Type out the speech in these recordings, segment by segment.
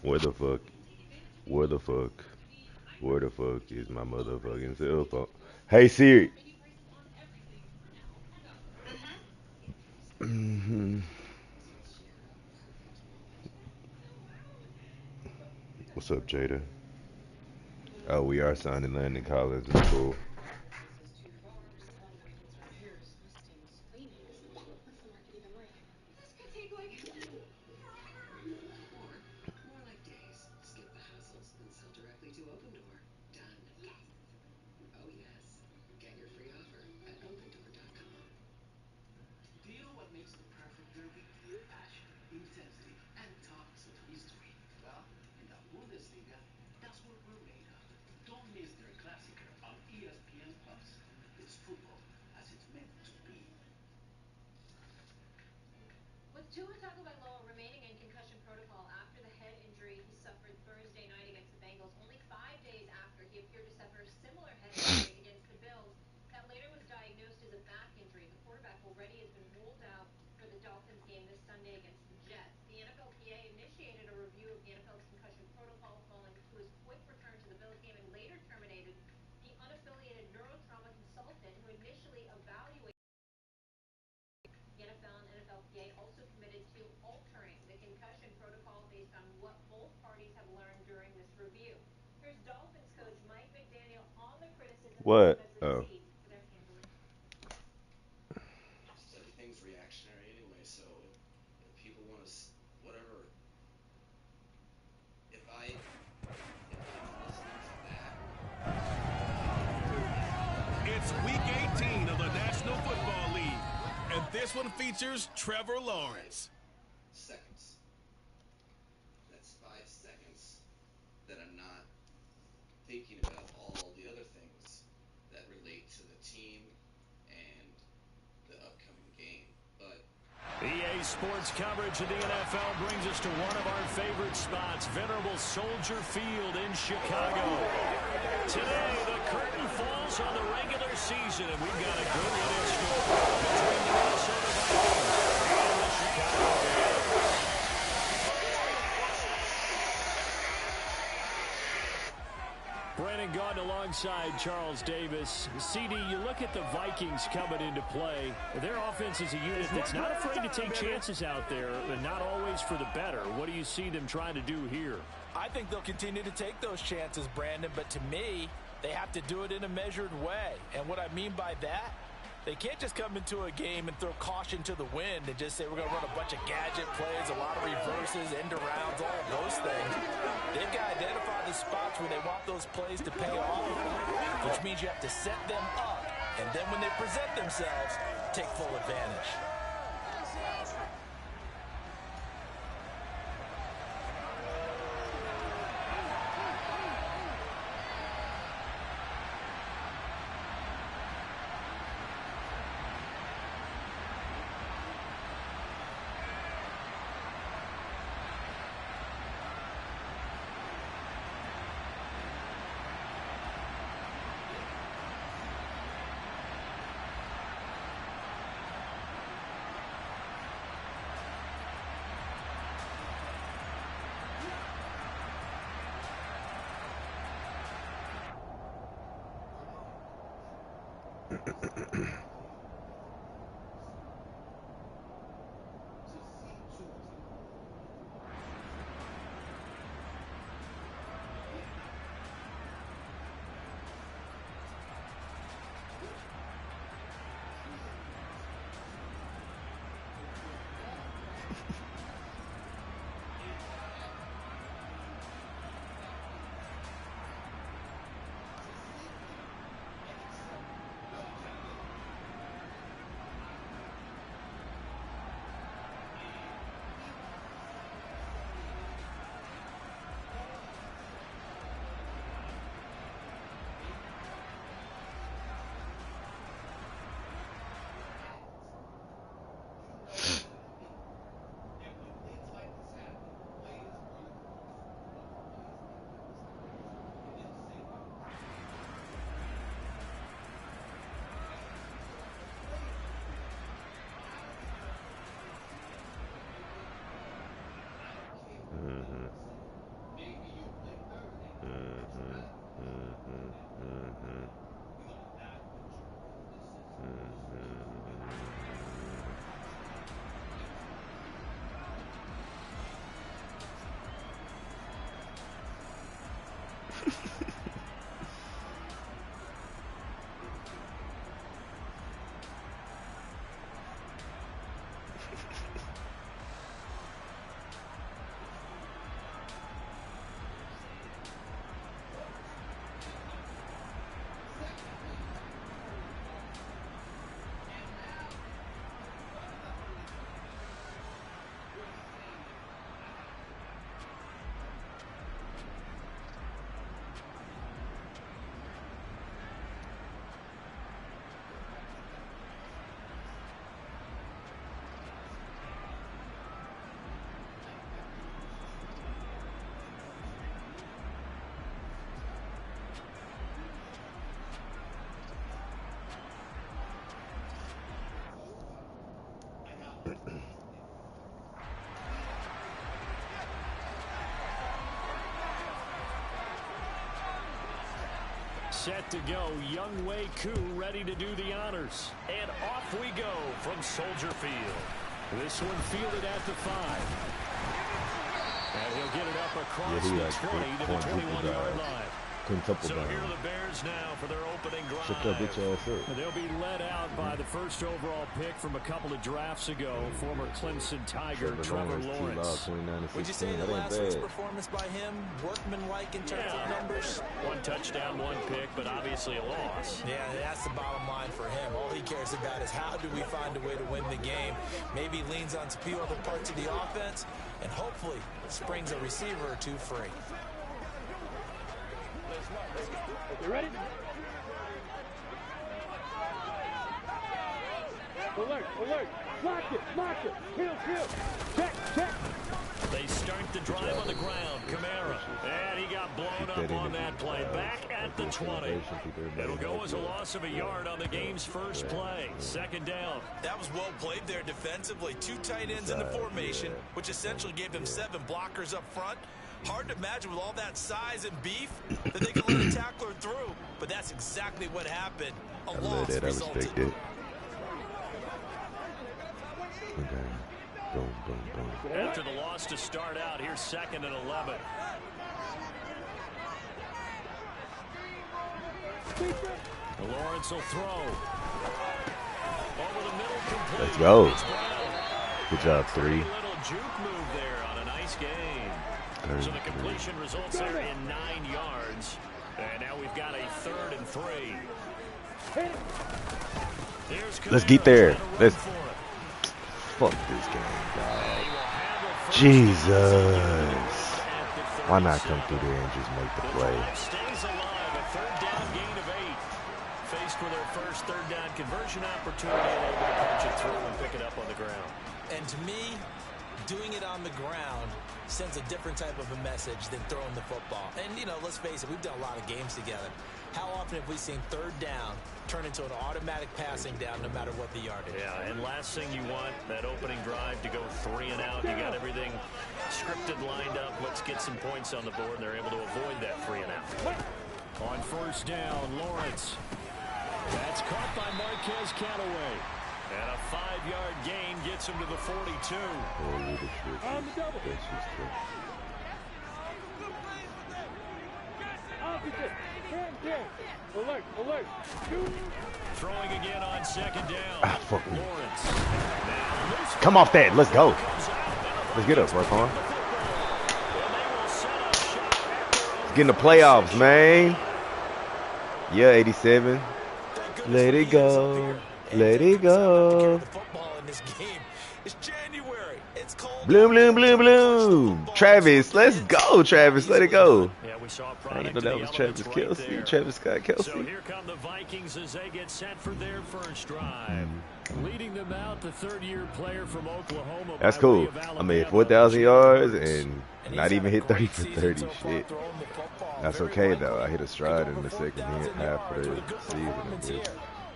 Where the fuck? Where the fuck? Where the fuck is my motherfucking cell phone? Hey Siri. What's up, Jada? Oh, we are signing Landon Collins. That's cool. What? Oh. It's week 18 of the National Football League, and this one features Trevor Lawrence. EA Sports coverage of the NFL brings us to one of our favorite spots, venerable Soldier Field in Chicago. Today, the curtain falls on the regular season, and we've got a good one in store between the Minnesota Vikings and the Chicago Bears. Brandon Gaudin alongside Charles Davis. CD, you look at the Vikings coming into play. Their offense is a unit that's not afraid to take chances out there, and not always for the better. What do you see them trying to do here? I think they'll continue to take those chances, Brandon, but to me, they have to do it in a measured way. And what I mean by that, they can't just come into a game and throw caution to the wind and just say we're going to run a bunch of gadget plays, a lot of reverses, end arounds, all of those things. They've got to identify the spots where they want those plays to pay off, which means you have to set them up, and then when they present themselves, take full advantage. Set to go, Young Wei Koo ready to do the honors. And off we go from Soldier Field. This one fielded at the 5. And he'll get it up across the 20 to the 21-yard line. So here are the Bears now for their opening drive. They'll be led out by the first overall pick from a couple of drafts ago, former Clemson Tiger Trevor Lawrence. Would you say the last week's performance by him, workmanlike in terms of numbers? 1 touchdown, 1 pick, but obviously a loss. Yeah, that's the bottom line for him. All he cares about is how do we find a way to win the game. Maybe leans on a few other parts of the offense, and hopefully springs a receiver or two free. You ready? Alert, alert. Lock it. Kill. Check. They start the drive on the ground. Kamara. And he got blown up on that play. Back at the 20. It'll go as a loss of a yard on the game's first play. Second down. That was well played there defensively. 2 tight ends in the formation, which essentially gave them 7 blockers up front. Hard to imagine with all that size and beef that they could let a tackler through. But that's exactly what happened. A loss resulted. I respect it. Okay. Boom. After the loss to start out, here's 2nd and 11. Lawrence will throw. Over the middle, complete. Let's go. Good job, 3. Little juke move there on a nice game. So the completion results there in 9 yards. And now we've got a 3rd and 3. Let's get there. Let's fuck this game, dog. Jesus. Why not come through there and just make the play? Stays alive. A 3rd down gain of 8. Faced with their first 3rd down conversion opportunity and able to punch it through and pick it up on the ground. And to me, doing it on the ground sends a different type of a message than throwing the football. And, you know, let's face it, we've done a lot of games together. How often have we seen 3rd down turn into an automatic passing down no matter what the yardage? Yeah, and last thing you want, that opening drive to go 3 and out. You got everything scripted, lined up. Let's get some points on the board, and they're able to avoid that 3 and out. On 1st down, Lawrence. That's caught by Marquez Callaway. And a 5-yard gain gets him to the 42. On the double. Opposite. Alert. Throwing again on 2nd down. Fuck me. Lawrence. Come off that. Let's go. Let's get up, Raquan. Let's get in the playoffs, man. Yeah, 87. Let it go. Let it go. Bloom. Travis, let's go, Travis. Let it go. Yeah, we saw I didn't know that was Travis Kelce. Travis Scott Kelce. So here come the Vikings as they get set for their first drive. Leading them out, the 3rd-year player from Oklahoma. That's cool. I made 4,000 yards and not even hit 30 for 30. Shit. That's okay, though. I hit a stride in the second half of the season.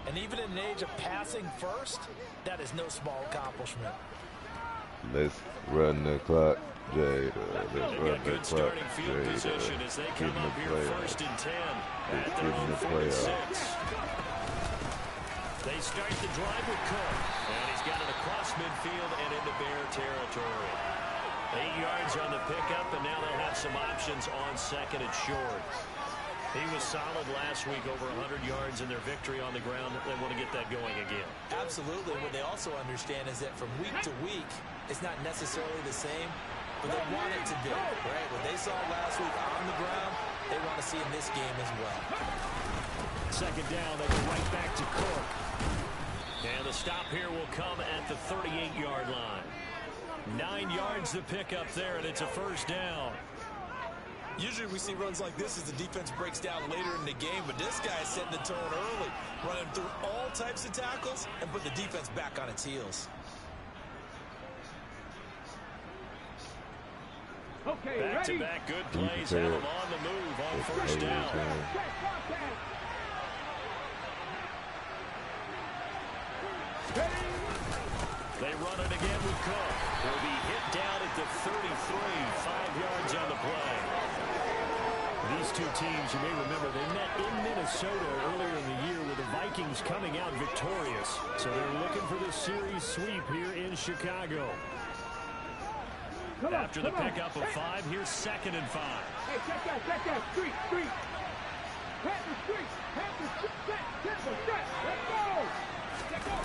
And even in an age of passing first, that is no small accomplishment. Let's run the clock, Jada. Let's run the clock, Jada. Get in the playoffs. Let's get in the playoffs. They start the drive with Cook. And he's got it across midfield and into Bear territory. 8 yards on the pickup, and now they'll have some options on second and short. He was solid last week, over 100 yards in their victory on the ground. They want to get that going again. Absolutely. What they also understand is that from week to week, it's not necessarily the same, but they want it to be, right? What they saw last week on the ground, they want to see in this game as well. Second down, they go right back to Cook. And the stop here will come at the 38-yard line. 9 yards to pick up there, and it's a first down. Usually we see runs like this as the defense breaks down later in the game, but this guy is setting the tone early, running through all types of tackles and put the defense back on its heels. Okay, back-to-back good plays have them on the move on first down. They run it again with Cook. He'll be hit down at the 33, 5 yards on the play. These two teams, you may remember, they met in Minnesota earlier in the year with the Vikings coming out victorious. So they're looking for this series sweep here in Chicago. After the pickup of 5, here's 2nd and 5. Hey, check that, street. Pat the street, set, let's go.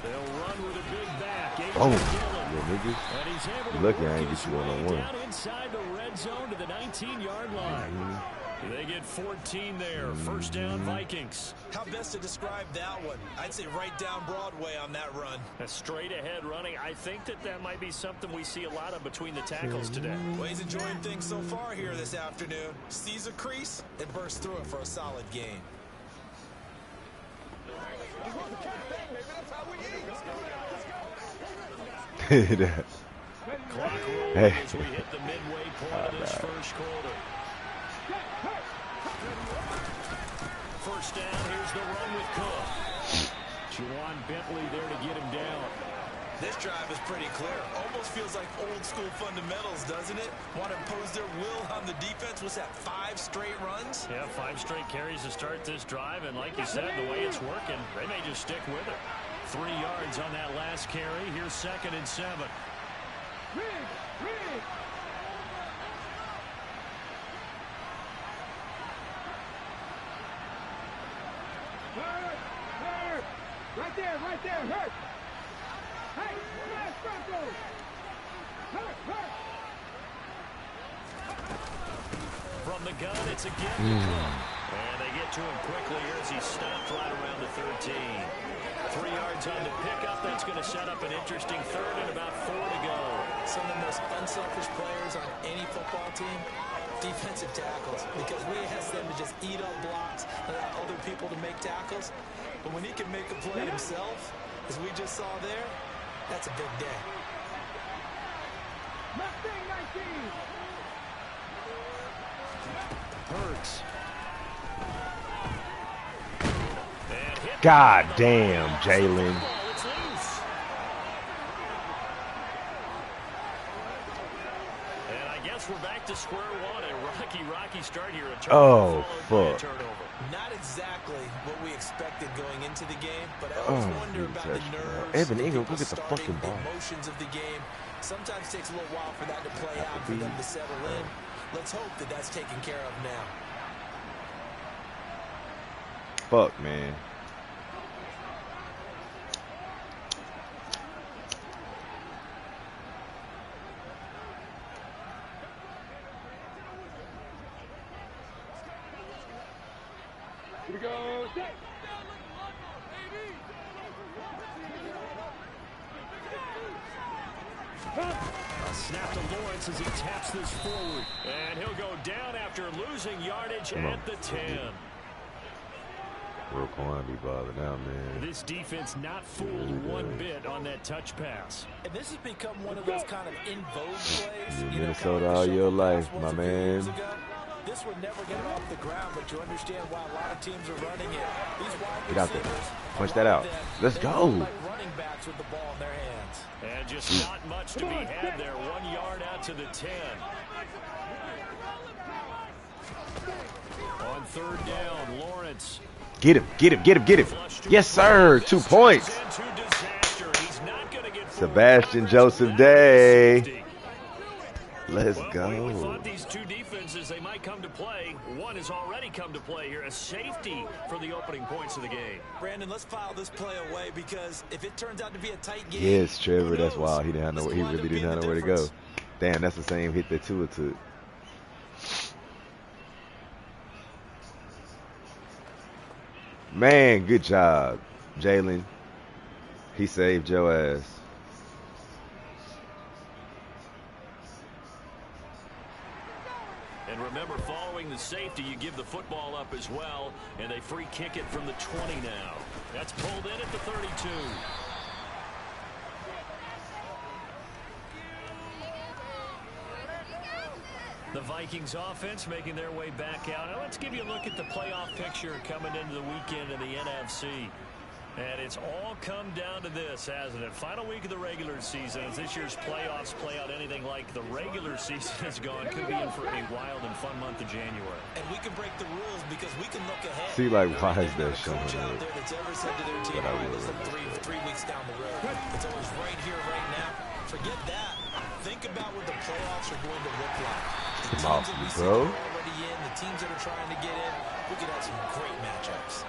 They'll run with a big back. Oh, And he's able to lucky I work ain't his get you way one-on-one. down inside the red zone to the 19-yard line. They get 14 there. First down, Vikings. How best to describe that one? I'd say right down Broadway on that run. A straight ahead running. I think that might be something we see a lot of between the tackles today. Well, he's enjoying things so far here this afternoon. Sees a crease and bursts through it for a solid gain. Clock rolling as we hit the midway point of this first quarter. First down, here's the run with Cook. Juwan Bentley there to get him down. This drive is pretty clear. Almost feels like old school fundamentals, doesn't it? Want to impose their will on the defense. Was that 5 straight runs? Yeah, 5 straight carries to start this drive, and like you said, the way it's working, they may just stick with it. 3 yards on that last carry. Here's 2nd and 7. Right there, hurt. Hey, last Franco. Hurt. From the gun, it's again to Cook. And they get to him quickly here as he stopped right around the 13. 3 yards on the pickup. That's going to set up an interesting third and about 4 to go. Some of the most unselfish players on any football team, defensive tackles, because we ask them to just eat up blocks, allow other people to make tackles. But when he can make a play himself, as we just saw there, that's a big day. Hurts. God damn, Jalen. It's loose. And I guess we're back to square one. A rocky start here. Oh, fuck. Not exactly what we expected going into the game, but I always wonder about the nerves. Evan Ingram, go get the fucking the ball. emotions of the game. Sometimes takes a little while for that to play out, for them to settle in. Let's hope that that's taken care of now. Fuck, man. Here we go. A snap to Lawrence as he taps this forward. And he'll go down after losing yardage at the 10. Real quantity bother now, man. This defense not fooled one bit on that touch pass. And this has become one of those kind of in vogue plays. You Minnesota all your life, my man. This one never got off the ground, but you understand why a lot of teams are running it. These wide Get out there. receivers, Punch that out. Let's go. like running backs with the ball in their hands. And just not much to be had there. 1 yard out to the 10. On third down, Lawrence. Get him. Yes, sir. 2 points. Into disaster. He's not going to get Sebastian Joseph Day. Let's go. We thought these two defenses, they might come to play. One has already come to play here. A safety for the opening points of the game. Brandon, let's file this play away because if it turns out to be a tight game. Yes, Trevor, that's wild. He didn't know. He really didn't know where to go. Damn, that's the same hit that Tua took. Man, good job, Jalen. He saved your ass. And remember, following the safety, you give the football up as well, and they free kick it from the 20 now. That's pulled in at the 32. The Vikings offense making their way back out. Now let's give you a look at the playoff picture coming into the weekend in the NFC. And it's all come down to this, hasn't it? Final week of the regular season. As this year's playoffs play out anything like the regular season has gone, could be in for a wild and fun month of January. And we can break the rules because we can look ahead. See, like, why is that showing out up? there that's ever said to their team, all right, let's look three weeks down the road. It's always right here, right now. Forget that. Think about what the playoffs are going to look like. The teams that we see that are already in, the teams that are trying to get in, we could have some great matchups.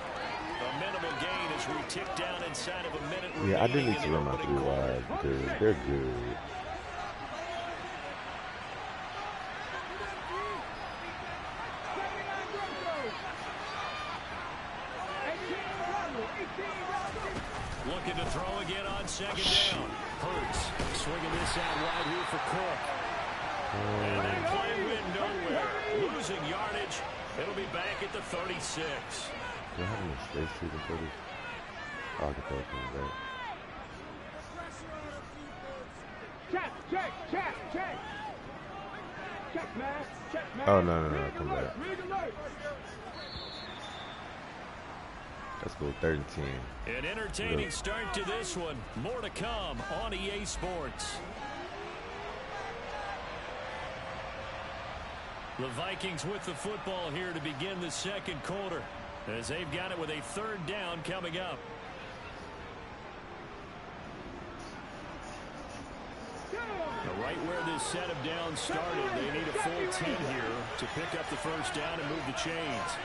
A minimal gain as we tick down inside of a minute. Yeah, I do need to run my 3 wide because they're good. Looking to throw again on second down. Hurts swinging this out wide here for Cook. And that play went nowhere. Losing yardage. It'll be back at the 36. Do I have any space to even put it? I'll get that from back. Check, check, check, check. Check, man. Check, man. Oh, no, come back. Read alert. Let's go 3rd and 10. An entertaining start to this one. More to come on EA Sports. The Vikings with the football here to begin the second quarter, as they've got it with a 3rd down coming up. Right where this set of downs started, they need a full 10 here to pick up the 1st down and move the chains.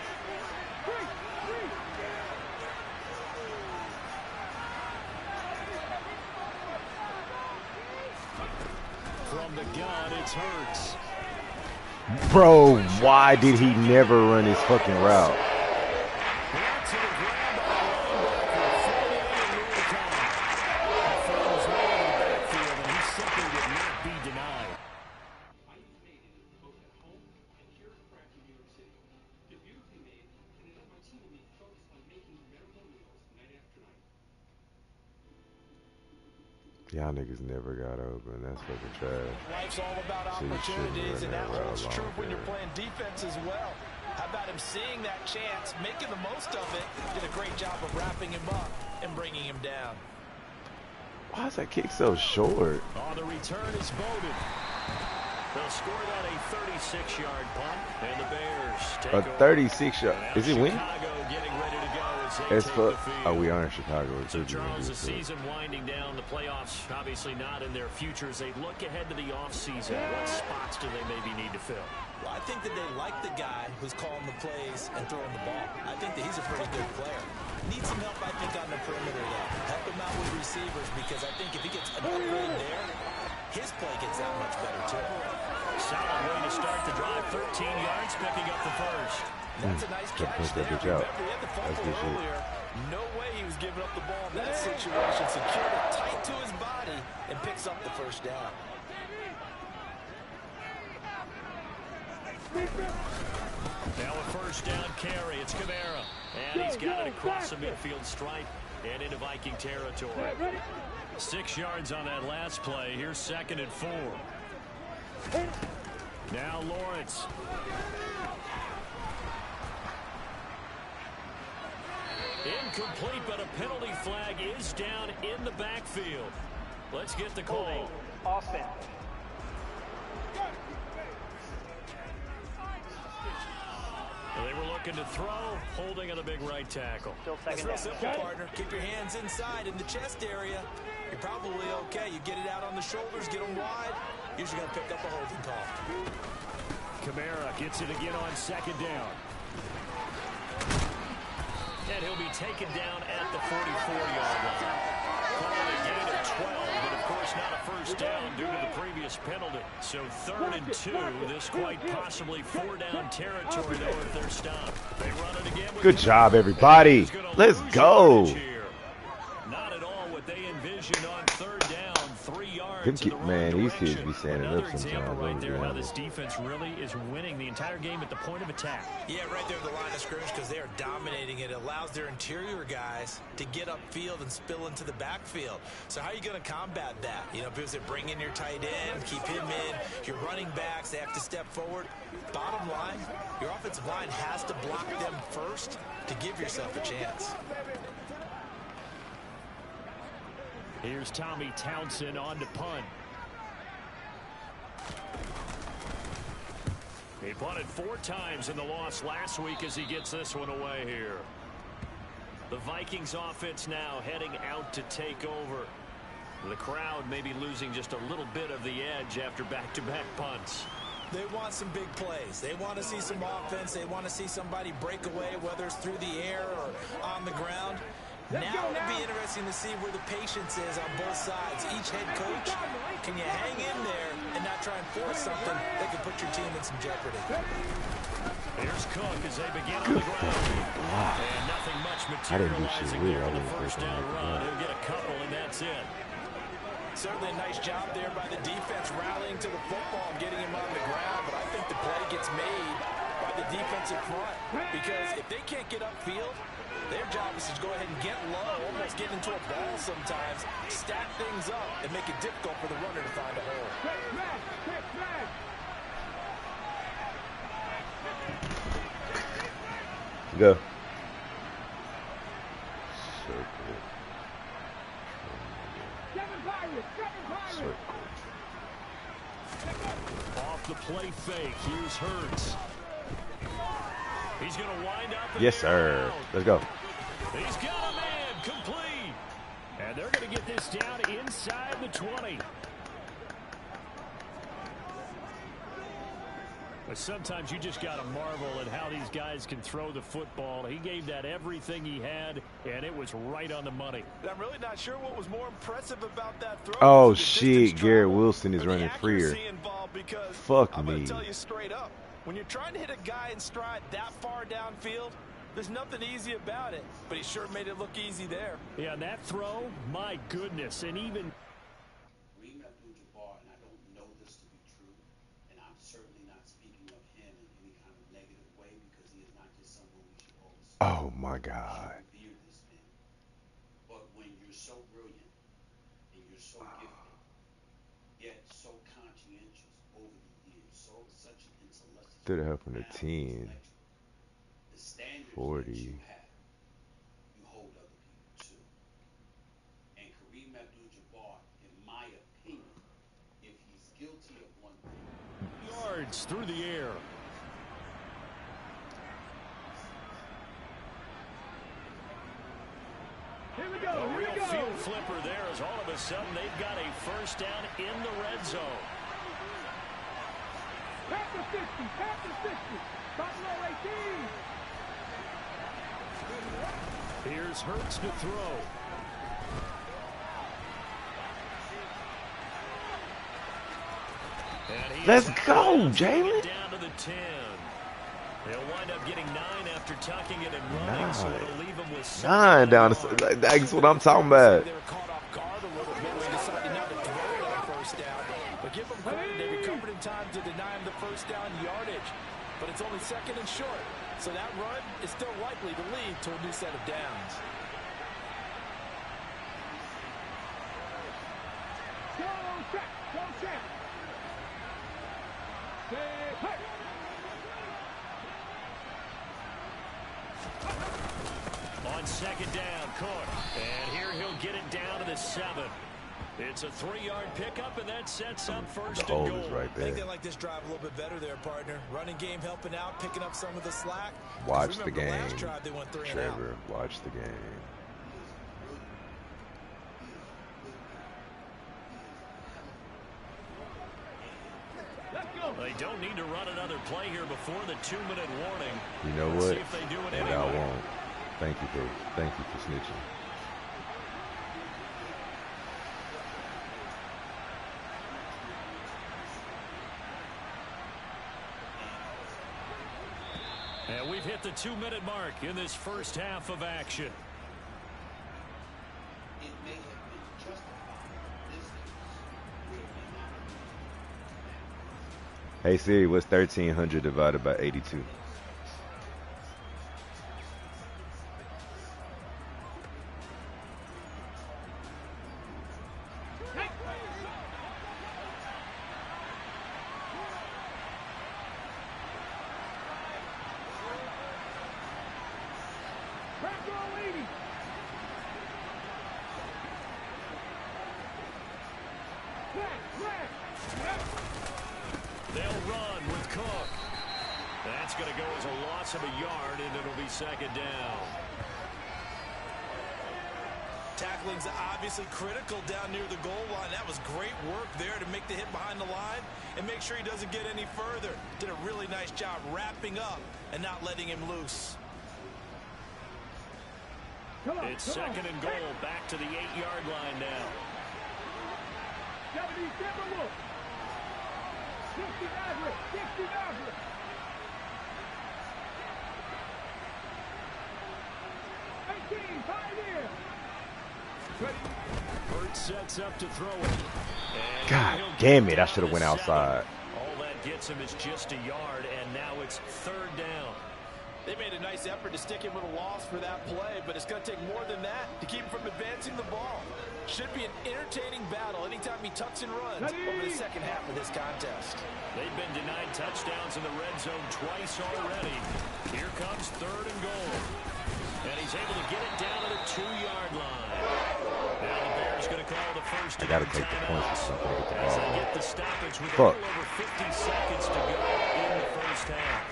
From the gun, it's Hurts. Bro, why did he never run his fucking route? Y'all niggas never got open. That's fucking trash. Life's all about So you shouldn't opportunities, and run that that holds route true long when you're there. playing defense as well. How about him seeing that chance, making the most of it, did a great job of wrapping him up and bringing him down. Why is that kick so short? Oh, the return is voted. They'll score that a 36-yard punt, and the Bears take A 36-yard. Is it win? Chicago getting ready to go as they It's take for. the field. Oh, we are in Chicago. So, Charles, the season winding down, the playoffs obviously not in their future. As they look ahead to the offseason, what spots do they maybe need to fill? Well, I think that they like the guy who's calling the plays and throwing the ball. I think that he's a pretty good player. Needs some help, I think, on the perimeter, though. Help him out with receivers, because I think if he gets an upgrade there, his play gets that much better, too. Solid way to start the drive. 13 yards, picking up the 1st. That's a nice catch there. Remember, he had the fumble earlier. No way he was giving up the ball in that situation. Secured it tight to his body and picks up the 1st down. Now a 1st down carry. It's Kamara. And he's got it across the midfield stripe and into Viking territory. 6 yards on that last play. Here's 2nd and 4. Now Lawrence. Incomplete, but a penalty flag is down in the backfield. Let's get the call. Offense. They were looking to throw, holding on a big right tackle. Still That's 2nd real down. simple, partner. Keep your hands inside in the chest area you're probably okay. You get it out on the shoulders, get them wide, usually going to pick up a holding call. Kamara gets it again on second down. And he'll be taken down at the 44-yard line. Calling a gain of 12, but of course not a first down due to the previous penalty. So 3rd and 2, this quite possibly 4-down territory though if they're stopped. They run it again. Good job, everybody. Let's go. Not at all what they envisioned on 3rd down. 3 yards. Man, these kids be standing up Another sometimes. example right there how this defense really is winning the entire game at the point of attack. Yeah, right there at the line of scrimmage because they are dominating it. It allows their interior guys to get upfield and spill into the backfield. So how are you going to combat that? You know, because they bring in your tight end, keep him in. Your running backs, they have to step forward. Bottom line, your offensive line has to block them first to give yourself a chance. Here's Tommy Townsend on to punt. He punted 4 times in the loss last week as he gets this one away here. The Vikings offense now heading out to take over. The crowd may be losing just a little bit of the edge after back-to-back punts. They want some big plays. They want to see some offense. They want to see somebody break away, whether it's through the air or on the ground. Now it'll be interesting to see where the patience is on both sides. Each head coach, can you hang in there and not try and force something that could put your team in some jeopardy? Here's Cook as they begin on the ground. And nothing much materializing there for the first down run. He'll get a couple, and that's it. Certainly a nice job there by the defense rallying to the football and getting him on the ground, but I think the play gets made by the defensive front because if they can't get upfield, their job is to go ahead and get low, almost get into a ball sometimes, stack things up, and make it difficult for the runner to find a hole. Go. Off the play fake, here's Hurts. He's going to wind up. Yes, sir. Let's go. He's got a man complete. And they're going to get this down inside the 20. But sometimes you just got to marvel at how these guys can throw the football. He gave that everything he had, and it was right on the money. I'm really not sure what was more impressive about that throw. Oh, shit. Garrett Wilson is running freer. Fuck I'm me. going to tell you straight up. When you're trying to hit a guy in stride that far downfield, there's nothing easy about it. But he sure made it look easy there. Yeah, that throw, my goodness. And even... Oh, my God. But when you're so brilliant and you're so gifted, yet so conscientious over the years, such an intellectual, Stood it up from the 10. the standards 40. that you have, you hold other people to. And Kareem Abdul-Jabbar, in my opinion, if he's guilty of one thing, yards through the air. Here we go. A real field flipper there as all of a sudden they've got a first down in the red zone. Past the 50, past the 60. Buffalo 18. Here's Hurts to throw. Let's go, Jalen. Down to the 10. They'll wind up getting 9 after tucking it and running, so it'll leave them with 9 down. That's what I'm talking about. They were caught off guard a little bit. They decided not to throw it on first down. But give them credit. They recovered in time to deny him the first down yardage. But it's only second and short. So that run is still likely to lead to a new set of downs. Go check. Go check. Hey. On second down, Cook. And here he'll get it down to the 7. It's a 3-yard pickup, and that sets up first and Hold goal. is right I think they there. like this drive a little bit better there, partner. Running game helping out, picking up some of the slack. Watch the Remember game. last drive they went 3 and out. Trevor, watch the game. They don't need to run another play here before the 2-minute warning. You know Let's what? see if they do it And anyway. I won't. Thank you for snitching. And we've hit the 2-minute mark in this first half of action. It may have been justified in this case. It may not have been. Hey Siri, what's 1300 divided by 82? They'll run with Cook. That's going to go as a loss of a yard, and it'll be second down. Tackling's obviously critical down near the goal line. That was great work there to make the hit behind the line and make sure he doesn't get any further. Did a really nice job wrapping up and not letting him loose. It's second and goal, back to the 8-yard line now. Hurt sets up to throw it. And God he'll damn get it, I down should have to went 7. outside. All that gets him is just a yard, and now it's third down. They made a nice effort to stick him with a loss for that play, but it's going to take more than that to keep him from advancing the ball. Should be an entertaining battle anytime he tucks and runs over the second half of this contest. They've been denied touchdowns in the red zone twice already. Here comes third and goal. And he's able to get it down to the 2-yard line. Now the Bears going to call the first I gotta take the points or something to get the as ball. they get the stoppage with a Fuck. little over 50 seconds to go in the first half.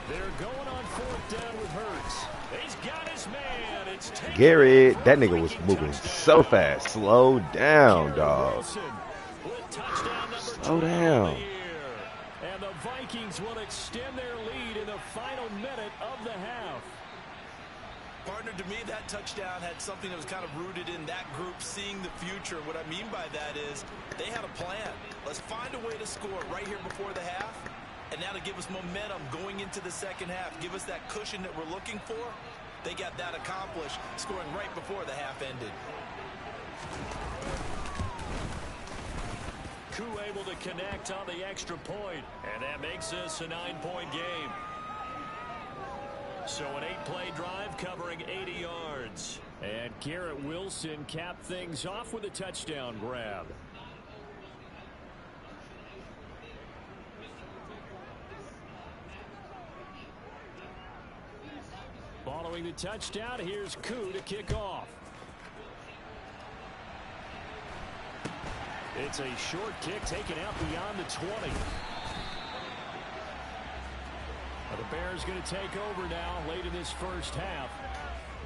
They're going on fourth down with Hurts. He's got his man. It's Garrett, that nigga was moving so fast. Slow down, dog. Slow down. And the Vikings will extend their lead in the final minute of the half. Partner, to me, that touchdown had something that was kind of rooted in that group seeing the future. What I mean by that is they had a plan. Let's find a way to score right here before the half. And now to give us momentum going into the second half, give us that cushion that we're looking for. They got that accomplished, scoring right before the half ended. Koo able to connect on the extra point, and that makes this a 9-point game. So an 8-play drive covering 80 yards. And Garrett Wilson capped things off with a touchdown grab. Following the touchdown, here's Koo to kick off. It's a short kick taken out beyond the 20. The Bears going to take over now late in this first half.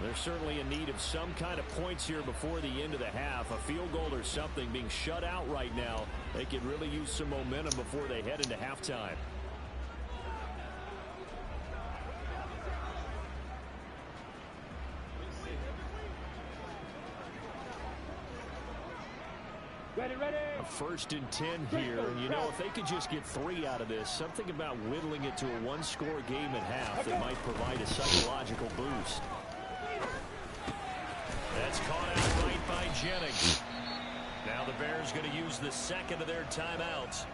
They're certainly in need of some kind of points here before the end of the half. A field goal or something being shut out right now. They could really use some momentum before they head into halftime. A 1st and 10 here, and you know, if they could just get 3 out of this, something about whittling it to a 1-score game at half that might provide a psychological boost. That's caught out right by Jennings. Now the Bears going to use the second of their timeouts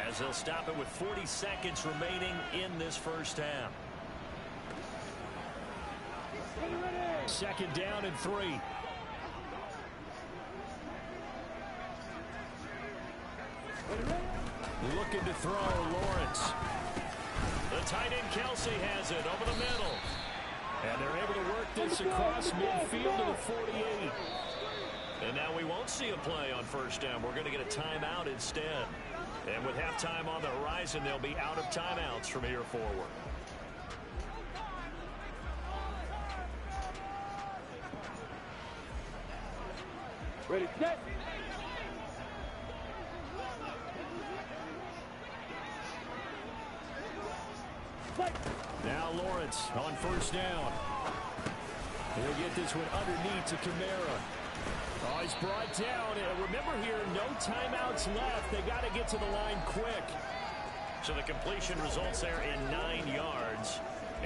as they'll stop it with 40 seconds remaining in this first half. 2nd down and 3. Looking to throw, Lawrence. The tight end Kelsey has it over the middle. And they're able to work this across midfield to the 48. And now we won't see a play on first down. We're going to get a timeout instead. And with halftime on the horizon, they'll be out of timeouts from here forward. Ready, set. Fight. Now Lawrence on first down. He'll get this one underneath to Kamara. Oh, he's brought down. And remember here, no timeouts left. They got to get to the line quick. So the completion results there in 9 yards.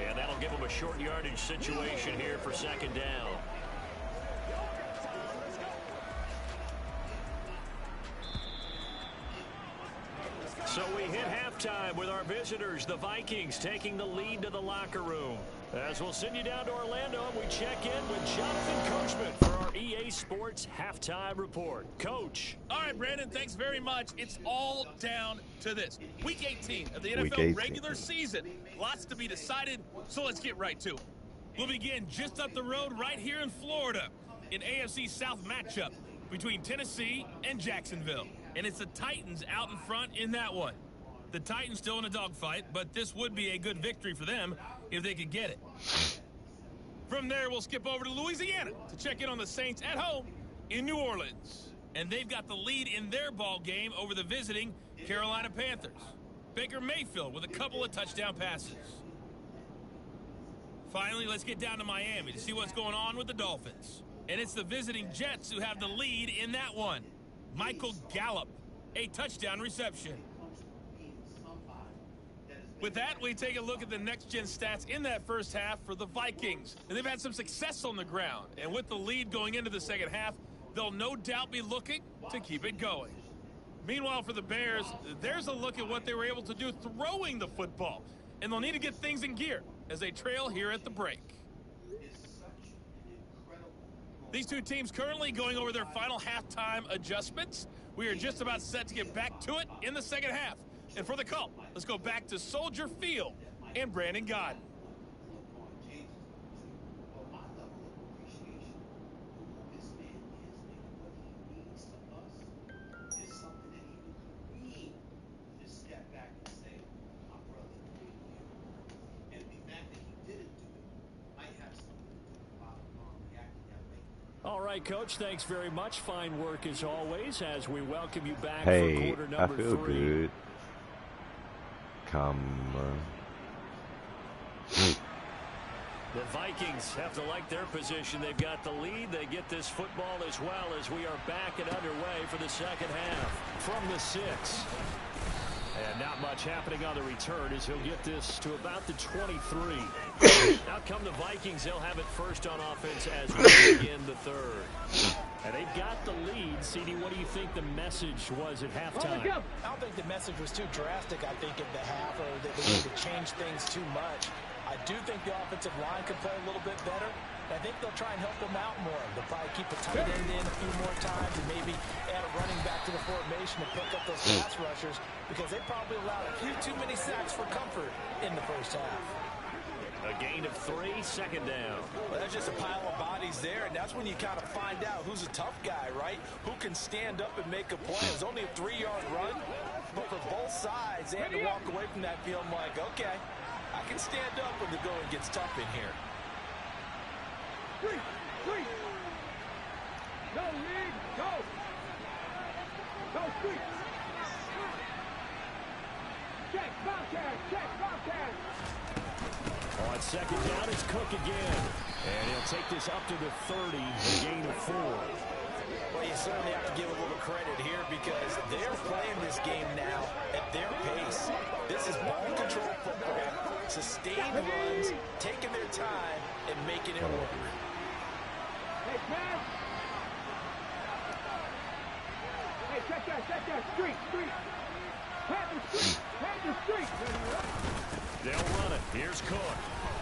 And that'll give them a short yardage situation here for second down. So we hit halftime with our visitors, the Vikings, taking the lead to the locker room. As we'll send you down to Orlando, we check in with Jonathan Coachman for our EA Sports Halftime Report. Coach. All right, Brandon, thanks very much. It's all down to this. Week 18 of the Week NFL 18. regular season. Lots to be decided, so let's get right to it. We'll begin just up the road right here in Florida, an AFC South matchup between Tennessee and Jacksonville. And it's the Titans out in front in that one. The Titans still in a dogfight, but this would be a good victory for them if they could get it. From there, we'll skip over to Louisiana to check in on the Saints at home in New Orleans. And they've got the lead in their ball game over the visiting Carolina Panthers. Baker Mayfield with a couple of touchdown passes. Finally, let's get down to Miami to see what's going on with the Dolphins. And it's the visiting Jets who have the lead in that one. Michael Gallup, a touchdown reception. With that, we take a look at the next-gen stats in that first half for the Vikings. And they've had some success on the ground. And with the lead going into the second half, they'll no doubt be looking to keep it going. Meanwhile, for the Bears, there's a look at what they were able to do throwing the football. And they'll need to get things in gear as they trail here at the break. These two teams currently going over their final halftime adjustments. We are just about set to get back to it in the second half. And for the call, let's go back to Soldier Field and Brandon Godden. All right, Coach, thanks very much. Fine work as always as we welcome you back Hey, for quarter I number feel 3. good. The Vikings have to like their position. They've got the lead. They get this football as well as we are back and underway for the second half from the 6. And not much happening on the return as he'll get this to about the 23. Now come the Vikings. They'll have it first on offense as we begin the third. And they've got the lead. CD, what do you think the message was at halftime? I don't think the message was too drastic, I think, at the half, or that they need to change things too much. I do think the offensive line could play a little bit better. I think they'll try and help them out more. They'll probably keep a tight end in a few more times and maybe add a running back to the formation to pick up those pass rushers because they probably allowed a few too many sacks for comfort in the first half. A gain of 3, second down. Well, there's just a pile of bodies there, and that's when you kind of find out who's a tough guy, right? Who can stand up and make a play. It was only a 3-yard run, but for both sides, they had to walk away from that field like, okay, I can stand up when the going gets tough in here. 3, 3. Go, lead, go. Go, 3. Check, Bobcat, check, Bobcat. On second down, it's Cook again. And he'll take this up to the 30, a gain of 4. Well, you certainly have to give a little credit here because they're playing this game now at their pace. This is ball control football, sustained runs, taking their time, and making it work. Hey, man. Hey, check that. Street. Pat the street. They'll run it. Here's Cook.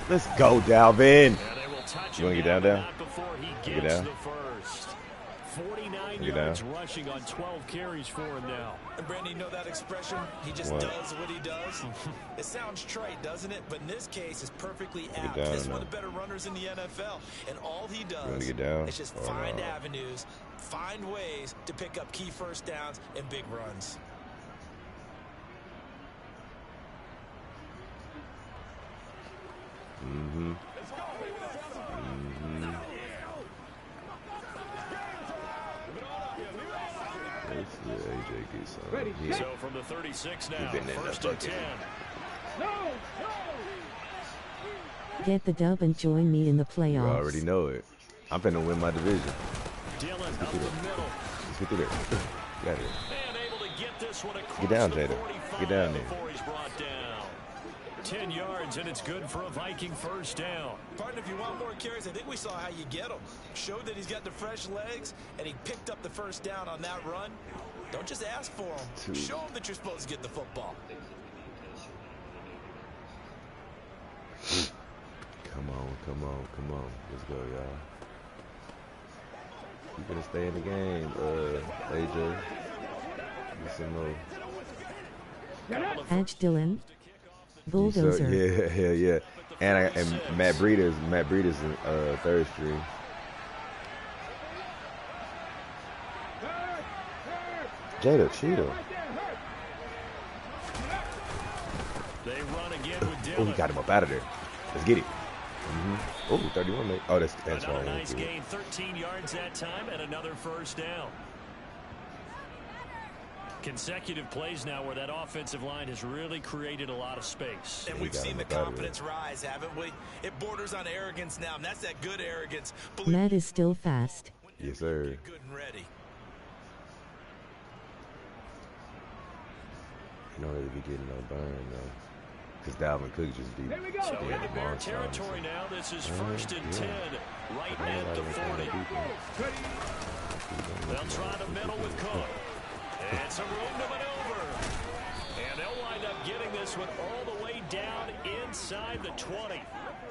Let's go, Dalvin. And they will touch You want to him get down? not before he Get gets down? the first. 49 Get yards down? rushing on 12 carries for him now. And Brandon, you know that expression? He just What? does what he does. It sounds trite, doesn't it? But in this case, it's perfectly apt. down He's one now. of the better runners in the NFL. And all he You want does to get down? is just Or find not? avenues, find ways to pick up key first downs and big runs. Mm-hmm. So, So from the 36 now, been in the 1st and bucket. 10. No, no. Get the dub and join me in the You already playoffs. know it. I'm finna win my division. Dillon up the middle. Let's get through there. Get out of here. And able to get this one across Get down, the Jada. 45 Get down there. before he's brought down. 10 yards, and it's good for a Viking first down. Partner, if you want more carries, I think we saw how you get them. Showed that he's got the fresh legs, and he picked up the first down on that run. Don't just ask for them. Show them that you're supposed to get the football. Come on, come on, come on. Let's go, y'all. You gonna stay in the game, AJ. Get some more. Edge Dylan. So, Bulldozer. yeah. And Matt Breeder's in third string. Jada, Cheetah. They run again with Oh, Dillon. he got him up out of there. Let's get it. Oh, 31, mate. Oh, that's Another fine. nice gain, 13 yards that time, and another first down. Consecutive plays now where that offensive line has really created a lot of space. And He we've got seen him the up out of confidence rise, haven't we? It borders on arrogance now, and that's that good arrogance. Matt is still fast. Yes, sir. Get good and ready. You don't really be getting no burn, though. Because Dalvin Cook just beat Here we go. So beat into Bear Monster, territory honestly. now. This is 1st and 10, right I don't at know the why 40. they're They'll try the middle with Cook. And some room to maneuver. And they'll wind up getting this one all the way down inside the 20.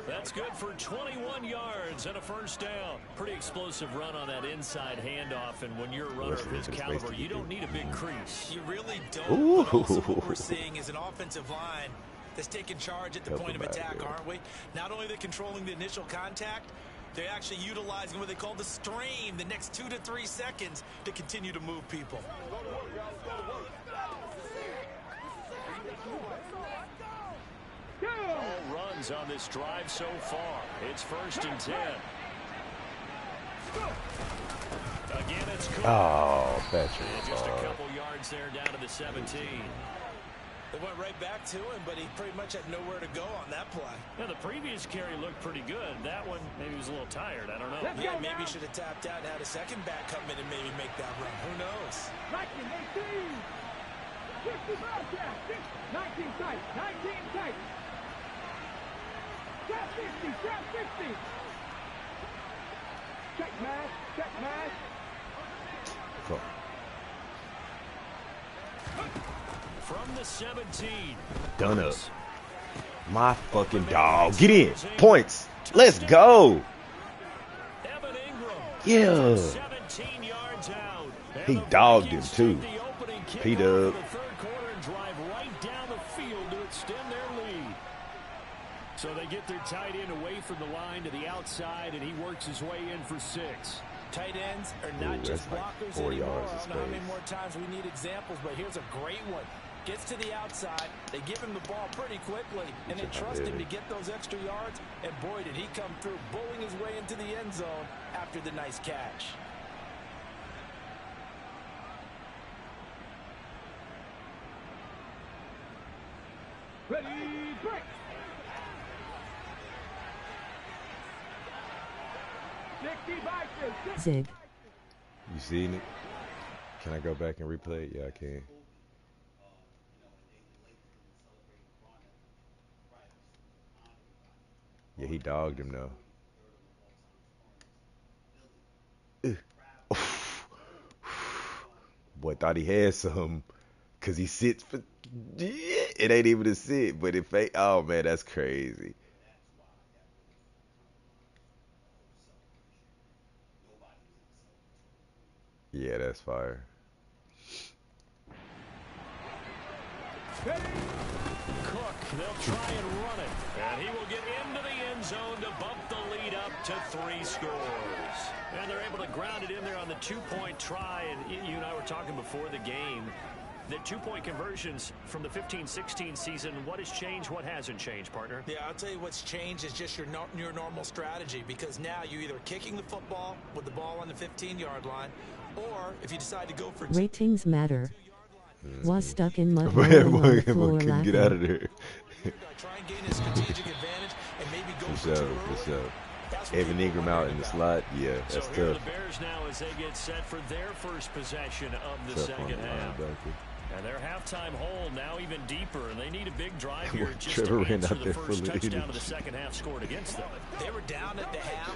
That's good for 21 yards and a first down. Pretty explosive run on that inside handoff. And when you're a runner of his caliber, you don't need a big crease. You really don't. Ooh. But also what we're seeing is an offensive line that's taking charge at the Help point of him out, attack, yeah. aren't we? Not only are they controlling the initial contact, they're actually utilizing what they call the strain, the next 2 to 3 seconds, to continue to move people. All runs on this drive so far. It's 1st and 10. Again, it's Cook. Oh, Patrick. And just a couple yards there down to the 17. They went right back to him, but he pretty much had nowhere to go on that play. Now, the previous carry looked pretty good. That one, maybe he was a little tired. I don't know. Yeah, maybe he should have tapped out and had a second back come in and maybe make that run. Who knows? 19, 18. 50 Bobcat. 19 tight. 19 tight. Trap 50. Trap 50. Check mash. Check mash. Fuck. From the 17. Done up. My fucking dog. Get in. Points. Let's go. Evan Ingram. Yeah. 17 yards out. And He the dogged Vikings him, too. take the opening kick P-Dub. off of the third quarter and drive right down the field to extend their lead. So they get their tight end away from the line to the outside, and he works his way in for 6. Tight ends are not Ooh, just that's like blockers 4 anymore. yards I of don't know how many space. more times we need examples, but here's a great one. Gets to the outside, they give him the ball pretty quickly, and they trust him to get those extra yards, and boy, did he come through, bowling his way into the end zone after the nice catch. Ready, break. Zig. You seen it? Can I go back and replay it? Yeah, I can. Yeah, he dogged him though. Boy thought he had some, cause he sits for. It ain't even a sit, but it fake. Oh man, that's crazy. Yeah, that's fire. Cook, they'll try and run it. And he will get into the end zone to bump the lead up to 3 scores. And they're able to ground it in there on the 2-point try. And you and I were talking before the game. The 2-point conversions from the 15-16 season, what has changed, what hasn't changed, partner? Yeah, I'll tell you what's changed is just your normal strategy, because now you're either kicking the football with the ball on the 15-yard line, or if you decide to go for Ratings matter. Was stuck in mud rolling on the floor couldn't get laughing. out of there. Try and gain a strategic advantage and maybe go For for two sure, early. for sure. That's what Evan people Ingram wondering out in the about. slot, yeah, So that's here are tough. the Bears now as they get set for their first possession of the Tough on second the half. linebacker. And their halftime hole now even deeper, and they need a big drive here just Trevor to ran answer out the there first full of touchdown of the energy. second half scored against them. They were down at the half.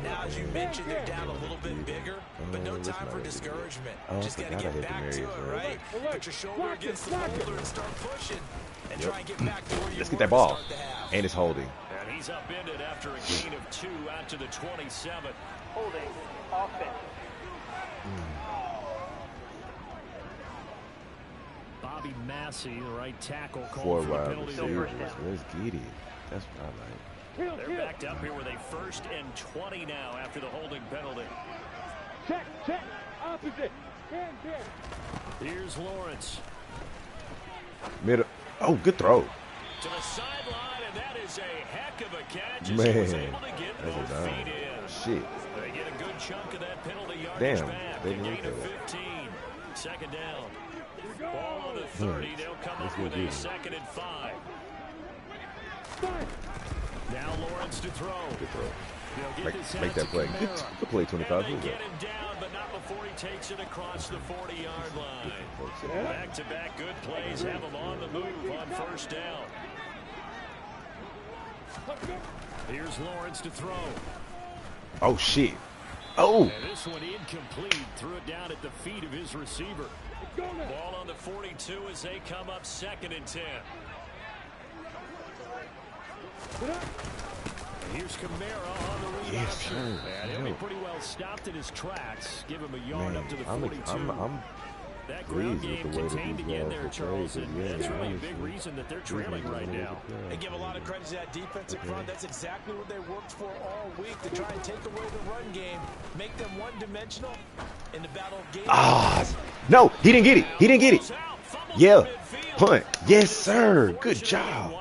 Now, as you mentioned, they're down a little bit bigger, but no let's time not for let it discouragement. Oh, I Just got to forgot I get hit the back to it, Marius, right? Put your shoulder against the boulder and start pushing, and try and get back to where you Let's were get that to ball. start the half. And it's holding. And he's upended after a gain of 2 out to the 27. Holding offense. Bobby Massey, the right tackle, Four called for the wide penalty receivers. there. Let's get it. That's what I like. They're backed up here with a 1st and 20 now after the holding penalty. Check, check, opposite. Stand there. Here's Lawrence Middle. Oh, good throw. to the sideline, and that is a heck of a catch as he Man, was able to get that's both a dime. feet in. Shit. They get a good chunk of that penalty yardage Damn, back. they A didn't gain look of at that. 15. Second down. Ball on the 30. They'll come Let's up go with get a it. 2nd and 5. Now Lawrence to throw. Good throw. They'll get this Make out that to play. Kamara. Good play, 25. And Good they job. get him down, but not before he takes it across the 40-yard line. Back-to-back good plays have him on the move on 1st down. Here's Lawrence to throw. Oh, shit. Oh. And this one incomplete. Threw it down at the feet of his receiver. Ball on the 42 as they come up 2nd and 10. Here's Kamara on the read Yes, option. sir. And he'll be pretty well stopped in his tracks. Give him a yard Man, up to the I'm 42. That ground pleased game with the way that contained these again guys there, have Charles, played, and yeah, that's really a big honestly. reason that they're trailing right now. They give a lot of credit to that defensive front. That's exactly what they worked for all week, to try and take away the run game, make them one-dimensional in the battle of game. Ah. No, he didn't get it. He didn't get it. Yeah. Punt. Yes, sir. Good job.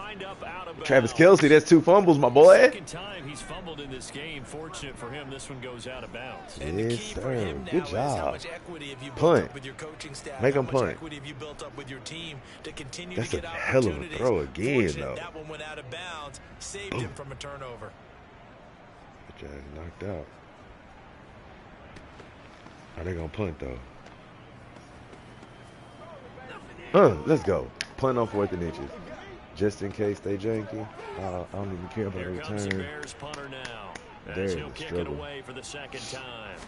Travis Kelce, that's 2 fumbles, my boy. Second time he's fumbled in this game. Fortunate for him, this one goes out of bounds. And the Yes, key for sir. him now Good is how job. much equity have you built Punt. up with your coaching staff? Make how him much punt. equity have you built up with your team to continue That's to a get hell of a opportunities? throw again, Fortunate though. that one went out of bounds, saved him from a turnover. That guy's knocked out. Are they going to punt, though? Let's go. Punt on 4th and inches. Just in case they janky. I don't even care about Here the comes the return. Bears punter now. There's As he'll the kick it struggle. away for the 2nd time.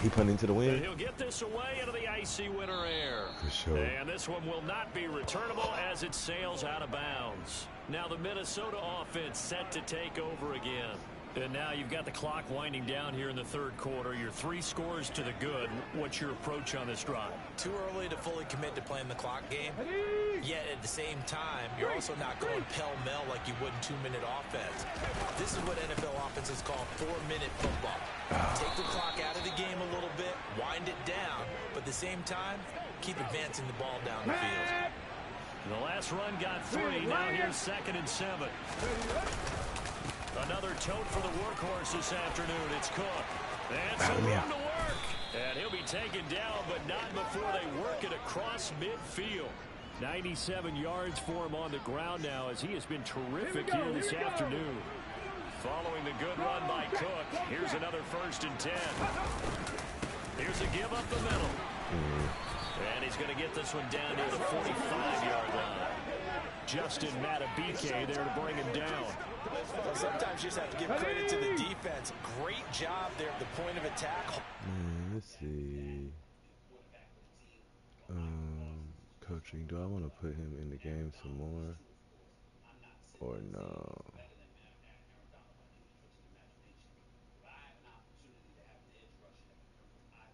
He punted into the And wind. he'll get this away into the icy winter air. For sure. And this one will not be returnable as it sails out of bounds. Now the Minnesota offense set to take over again. And now you've got the clock winding down here in the 3rd quarter. You're 3 scores to the good. What's your approach on this drive? Too early to fully commit to playing the clock game. Yet at the same time, you're also not going pell-mell like you would in 2-minute offense. This is what NFL offenses call 4-minute football. Take the clock out of the game a little bit, wind it down, but at the same time, keep advancing the ball down the field. The last run got 3. Now here's 2nd and 7. Another tote for the workhorse this afternoon. It's Cook. And some room to work. And he'll be taken down, but not before they work it across midfield. 97 yards for him on the ground now as he has been terrific here this afternoon. Following the good run by Cook, here's another 1st and 10. Here's a give up the middle. And he's going to get this one down near the 45-yard line. Justin Matabike there to bring him down. Well, sometimes you just have to give credit to the defense. Great job there at the point of attack. Let's see. Coaching. Do I want to put him in the game some more? Or no?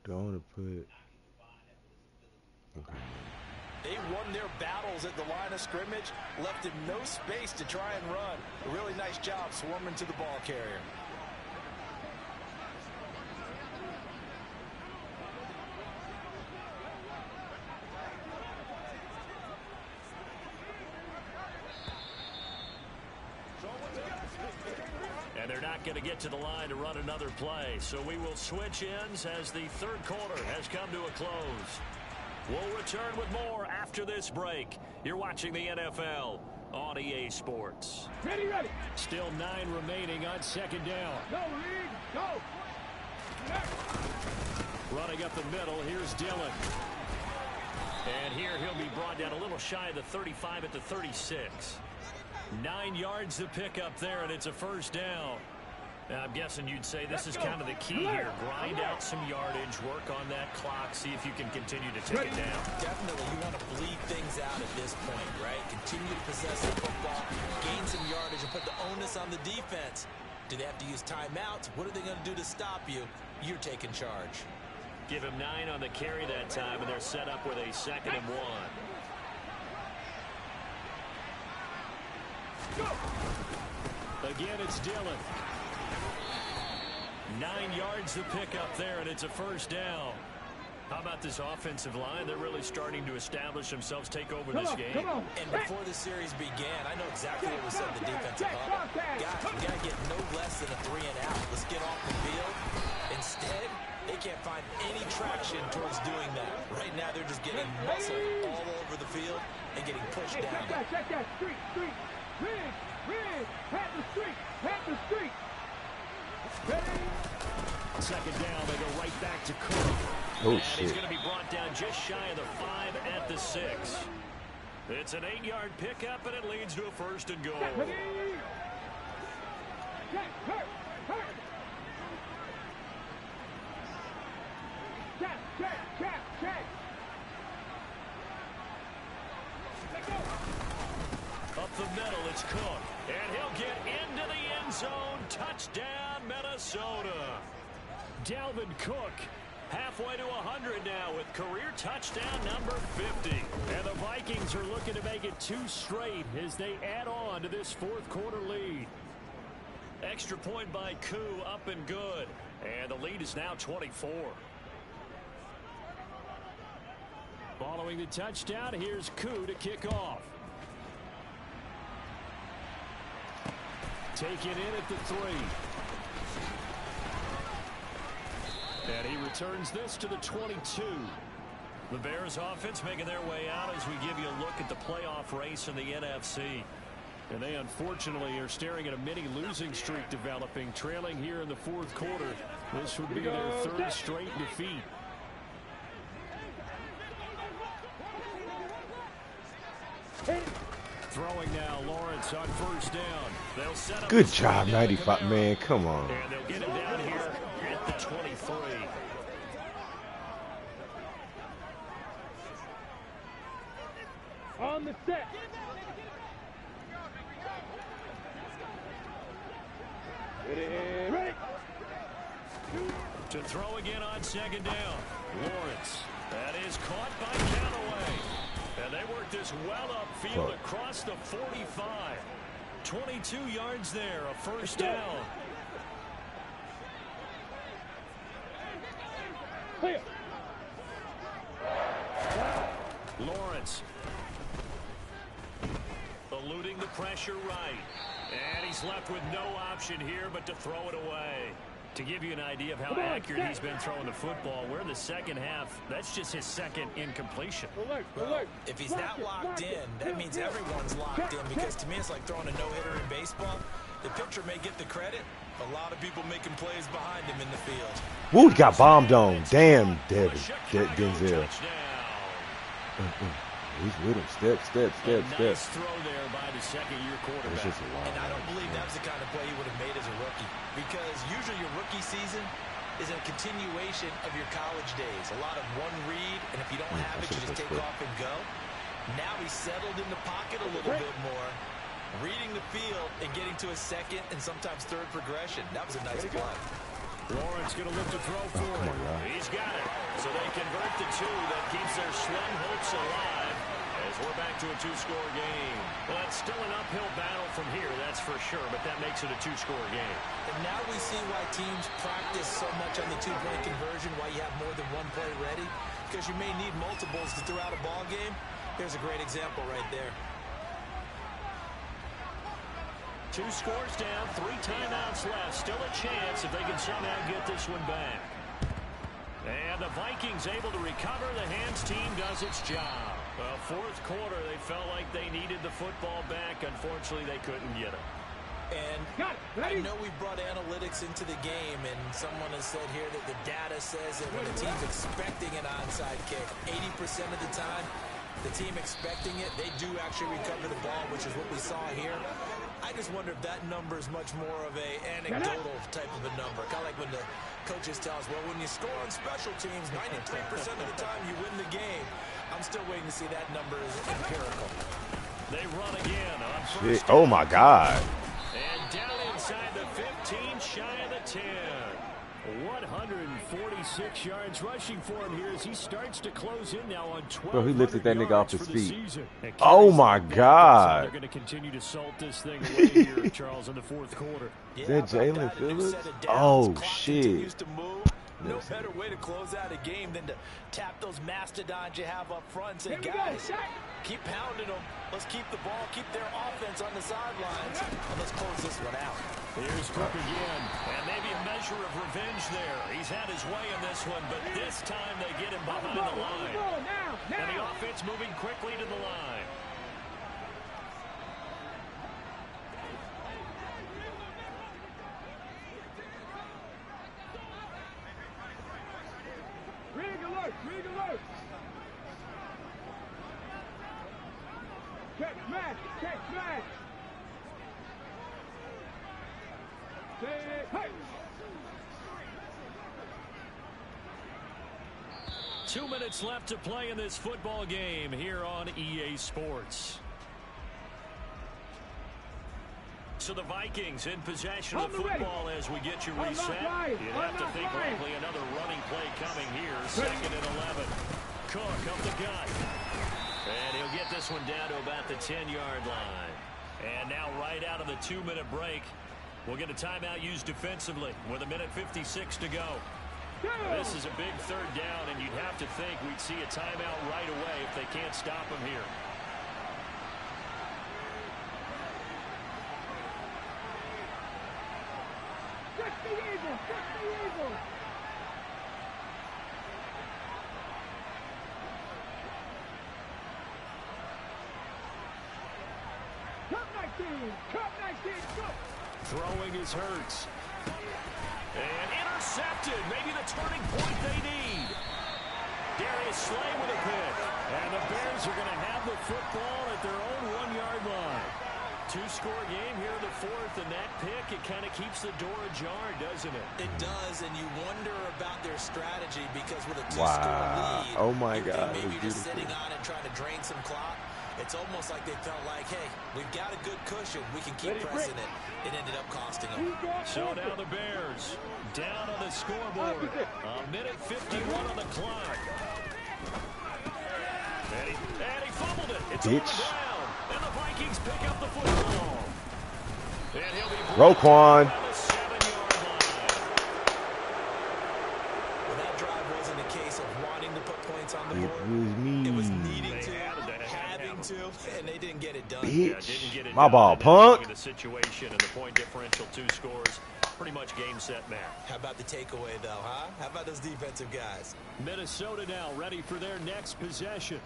Do I want to put... Okay. They won their battles at the line of scrimmage, left him no space to try and run. A really nice job swarming to the ball carrier. And they're not going to get to the line to run another play. So we will switch ends as the 3rd quarter has come to a close. We'll return with more after this break. You're watching the NFL on EA Sports. Ready. Still 9 remaining on second down. Go, Reed. Go. Running up the middle, here's Dillon. And here he'll be brought down a little shy of the 35 at the 36. 9 yards to pick up there, and it's a first down. Now, I'm guessing you'd say this is kind of the key here. Grind out some yardage, work on that clock, see if you can continue to take it down. Definitely, you want to bleed things out at this point, right? Continue to possess the football, gain some yardage, and put the onus on the defense. Do they have to use timeouts? What are they going to do to stop you? You're taking charge. Give him 9 on the carry that time, and they're set up with a 2nd and 1. Again, it's Dillon. 9 yards to pick up there, and it's a first down. How about this offensive line? They're really starting to establish themselves, take over this game. And before the series began, I know exactly what was said in the defensive huddle. Guys, we got to get no less than a 3 and out. Let's get off the field. Instead, they can't find any traction towards doing that. Right now, they're just getting muscle all over the field and getting pushed down. Check that. Street. Rig. Pat the street. Ready. 2nd down, they go right back to Cook. Oh, and shit. he's going to be brought down just shy of the 5 at the 6. It's an 8-yard pickup, and it leads to a 1st and goal. Ready. Hurt. Check. Up the middle, it's Cook. And he'll get into the end zone. Touchdown, Minnesota. Dalvin Cook, halfway to 100 now with career touchdown number 50. And the Vikings are looking to make it 2 straight as they add on to this 4th quarter lead. Extra point by Koo, up and good. And the lead is now 24. Following the touchdown, here's Koo to kick off. Taken in at the 3. And he returns this to the 22. The Bears offense making their way out as we give you a look at the playoff race in the NFC. And they unfortunately are staring at a mini losing streak developing, trailing here in the 4th quarter. This would be their 3rd straight defeat. Throwing now, Lawrence on 1st down. They'll set up. Good job, 95. Man, come on. And they'll get him down here at the 23. On the set. Ready. To throw again on 2nd down. Lawrence. That is caught by Callaway. And they work this well upfield across the 45. 22 yards there, a 1st down. Lawrence. Eluding the pressure right. And he's left with no option here but to throw it away. To give you an idea of how accurate he's been throwing the football, we're in the 2nd half. That's just his 2nd incompletion. Well, if he's not locked in, that means everyone's locked in, because to me it's like throwing a no-hitter in baseball. The pitcher may get the credit. A lot of people making plays behind him in the field. Woo, he got bombed on. Damn, Denzel. He's with him. Step. Nice throw there by the 2nd-year quarterback. It's just a wild And I don't believe that was the kind of play he would have made as a rookie, because usually your rookie season is a continuation of your college days. A lot of one read, and if you don't have it, you just take off and go. Now he's settled in the pocket a little bit more, reading the field and getting to a 2nd and sometimes 3rd progression. That was a nice play. Lawrence going to look to throw for it. He's got it. So they convert the 2. That keeps their slim hopes alive as we're back to a 2-score game. Well, it's still an uphill battle from here, that's for sure, but that makes it a 2-score game. And now we see why teams practice so much on the 2-point conversion, why you have more than one play ready, because you may need multiples to throw out a ball game. Here's a great example right there. 2 scores down, 3 timeouts left. Still a chance if they can somehow get this one back. And the Vikings able to recover. The hands team does its job. Well, fourth quarter, they felt like they needed the football back. Unfortunately, they couldn't get it. And I know we brought analytics into the game, and someone has said here that the data says that when the team's expecting an onside kick, 80% of the time, the team expecting it, they do actually recover the ball, which is what we saw here. I just wonder if that number is much more of a anecdotal type of a number. Kind of like when the coaches tell us, well, when you score on special teams, 93% of the time you win the game. I'm still waiting to see that number is empirical. They run again on Shit. first Oh, down. my God. And down inside the 15, shy of the 10. 146 yards rushing for him here as he starts to close in now on 12. Bro, he lifted that nigga off his feet. And Oh, carries my the ball. God. They're going to continue to salt this thing away here, Charles, in the fourth quarter. Is that Jalen Phillips? Oh, shit. No better way to close out a game than to tap those mastodons you have up front and say, guys, keep pounding them. Let's keep the ball, keep their offense on the sidelines, and let's close this one out. Here's Cook again, and maybe a measure of revenge there. He's had his way in this one, but this time they get him behind the line. And the offense moving quickly to the line. Rig alert! Check smash! Hey! 2 minutes left to play in this football game here on EA Sports. So the Vikings in possession of the football as we get you reset. You'd have to think likely another running play coming here. 2nd and 11. Cook up the gut. And he'll get this one down to about the 10-yard line. And now right out of the 2-minute break, we'll get a timeout used defensively with 1:56 to go. This is a big 3rd down, and you'd have to think we'd see a timeout right away if they can't stop him here. Throwing is Hurts. And intercepted. Maybe the turning point they need. Darius Slay with a pick. And the Bears are going to have the football at their own 1-yard line. 2-score game here in the 4th, and that pick, it kind of keeps the door ajar, doesn't it? It does, and you wonder about their strategy because with a 2-score lead, oh my God, maybe you're just sitting on and trying to drain some clock. It's almost like they felt like, hey, we've got a good cushion. We can keep pressing it. It ended up costing them. So now the Bears down on the scoreboard. 1:51 on the clock. And he fumbled it. It's on the ground. And the Vikings pick up the football. And he'll be Roquan. on the 7-yard line. Well, that drive wasn't a case of wanting to put points on the It board. was me. It was needing to, having to, and they didn't get it done. Yeah, didn't get it My done. ball, And now punk. The situation and the point differential, 2 scores, pretty much game, set, match. How about the takeaway, though, huh? How about those defensive guys? Minnesota now ready for their next possession.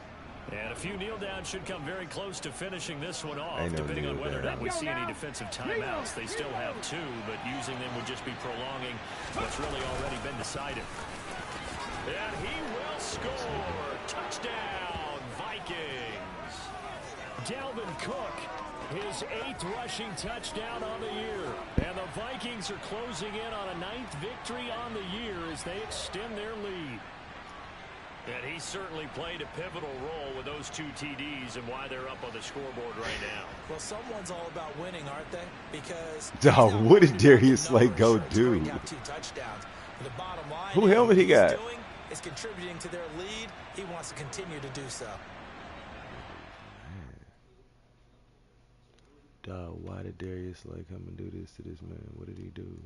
And a few kneel downs should come very close to finishing this one off, Ain't no depending on kneel whether or down. not we see any defensive timeouts. They still have 2, but using them would just be prolonging what's really already been decided. And he will score. Touchdown, Vikings. Dalvin Cook, his 8th rushing touchdown on the year. And the Vikings are closing in on a 9th victory on the year as they extend their lead. And he certainly played a pivotal role with those 2 TDs and why they're up on the scoreboard right now. Well, someone's all about winning, aren't they? Because Dog, what did Darius Slay go do? Got 2 touchdowns. But the bottom line, Who helmet he got? Is contributing to their lead. He wants to continue to do so. Dog, why did Darius Slay come and do this to this man? What did he do?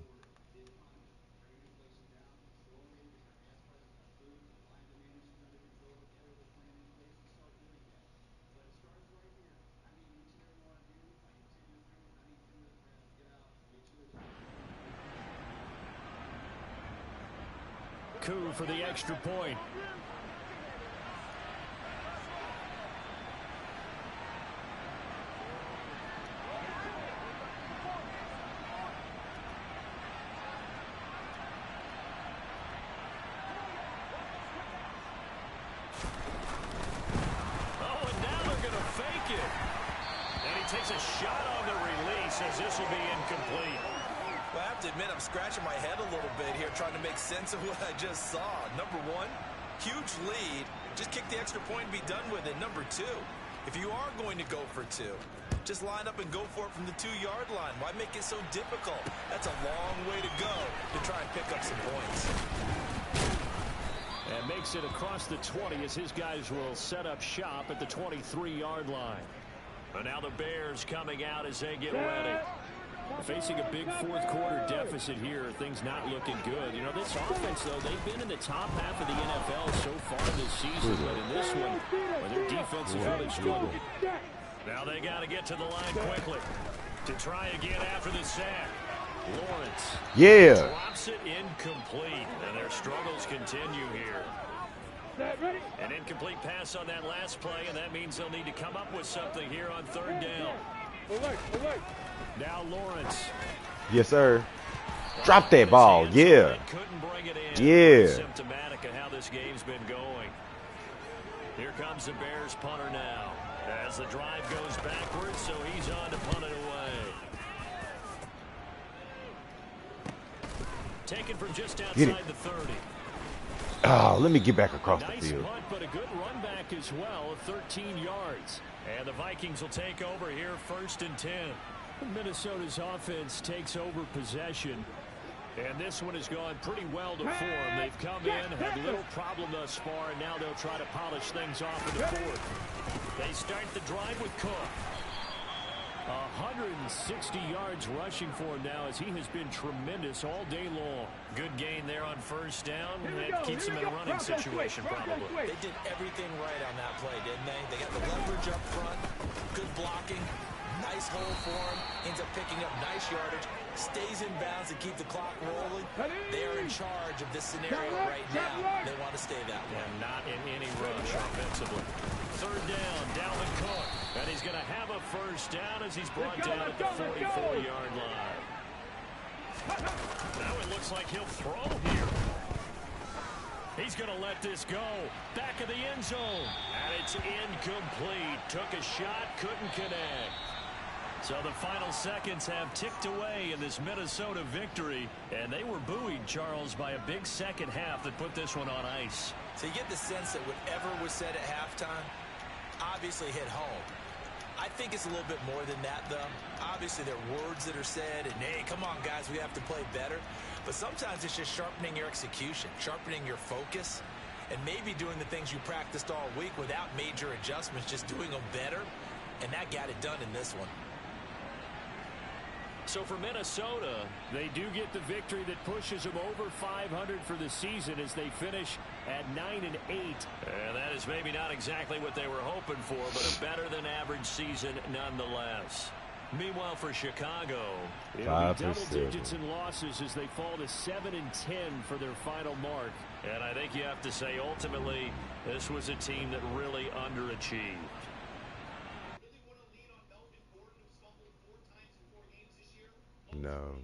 coup for the extra point. Oh, and now they're going to fake it. And he takes a shot on the release as this will be incomplete. Well, I have to admit, I'm scratching my head a little bit here trying to make sense of what I just saw. Number one, huge lead. Just kick the extra point and be done with it. Number two, if you are going to go for two, just line up and go for it from the 2-yard line. Why make it so difficult? That's a long way to go to try and pick up some points. And makes it across the 20 as his guys will set up shop at the 23-yard line. But now the Bears coming out as they get ready. Facing a big fourth-quarter deficit here, things not looking good. You know, this offense, though, they've been in the top half of the NFL so far this season, but in this one, well, their defense has really struggled. Now they got to get to the line quickly to try again after the sack. Lawrence drops it incomplete, and their struggles continue here. An incomplete pass on that last play, and that means they'll need to come up with something here on third down. Now Lawrence. Yes, sir. Drop that ball. Yeah. Couldn't bring it in. Yeah. Symptomatic of how this game's been going. Here comes the Bears punter now. As the drive goes backwards, so he's on to punt it away. Taken from just outside the 30. Oh, let me get back across the Nice field. punt, but a good run back as well of 13 yards. And the Vikings will take over here, 1st and 10. Minnesota's offense takes over possession. And this one has gone pretty well to form. They've come in, had little problem thus far, and now they'll try to polish things off in the 4th. They start the drive with Cook. 160 yards rushing for him now as he has been tremendous all day long. Good gain there on 1st down. That keeps him in a running situation probably. They did everything right on that play, didn't they? They got the leverage up front, good blocking, nice hole for him, ends up picking up nice yardage, stays in bounds to keep the clock rolling. They are in charge of this scenario right now. They want to stay that way. And not in any rush offensively. 3rd down, Dalvin Cook. And he's going to have a 1st down as he's brought down at the 44-yard line. Now it looks like he'll throw here. He's going to let this go. Back of the end zone. And it's incomplete. Took a shot, couldn't connect. So the final seconds have ticked away in this Minnesota victory. And they were buoyed, Charles, by a big second half that put this one on ice. So you get the sense that whatever was said at halftime obviously hit home. I think it's a little bit more than that, though. Obviously, there are words that are said, and, hey, come on, guys, we have to play better. But sometimes it's just sharpening your execution, sharpening your focus, and maybe doing the things you practiced all week without major adjustments, just doing them better, and that got it done in this one. So for Minnesota, they do get the victory that pushes them over 500 for the season as they finish at 9-8. And that is maybe not exactly what they were hoping for, but a better than average season nonetheless. Meanwhile, for Chicago, it'll be double digits in losses as they fall to 7-10 for their final mark. And I think you have to say, ultimately, this was a team that really underachieved. No.